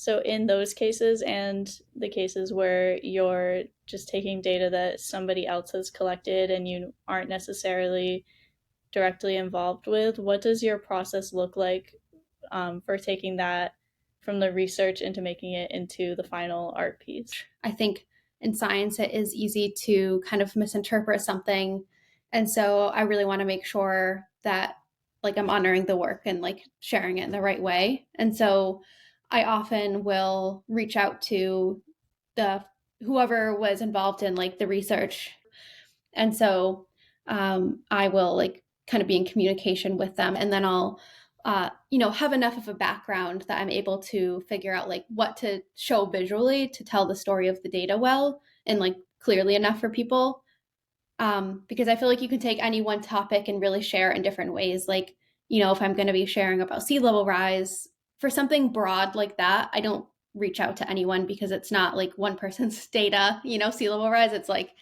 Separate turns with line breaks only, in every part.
So in those cases and the cases where you're just taking data that somebody else has collected and you aren't necessarily directly involved with, what does your process look like for taking that from the research into making it into the final art piece?
I think in science, it is easy to kind of misinterpret something. And so I really want to make sure that like I'm honoring the work and like sharing it in the right way. And so I often will reach out to the whoever was involved in like the research. And so I will like kind of be in communication with them, and then I'll have enough of a background that I'm able to figure out like what to show visually to tell the story of the data well and like clearly enough for people. Because I feel like you can take any one topic and really share in different ways. Like, if I'm going to be sharing about sea level rise for something broad like that, I don't reach out to anyone because it's not like one person's data, sea level rise. It's like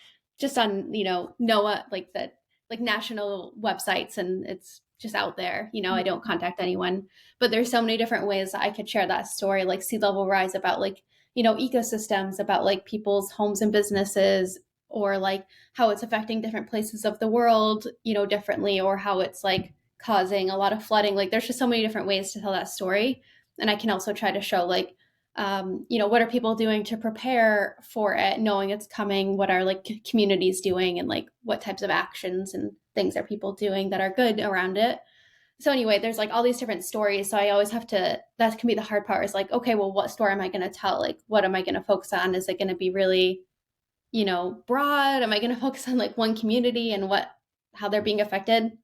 just on, NOAA, like the like national websites, and it's just out there. I don't contact anyone. But there's so many different ways that I could share that story, like sea level rise, about like, ecosystems, about like people's homes and businesses, or like how it's affecting different places of the world, differently, or how it's like causing a lot of flooding. Like there's just so many different ways to tell that story. And I can also try to show like, what are people doing to prepare for it, knowing it's coming? What are like communities doing, and like what types of actions and things are people doing that are good around it? So anyway, there's like all these different stories. So I always have to, that can be the hard part, is like, okay, well, what story am I going to tell? Like, what am I going to focus on? Is it going to be really broad? Am I going to focus on like one community and how they're being affected?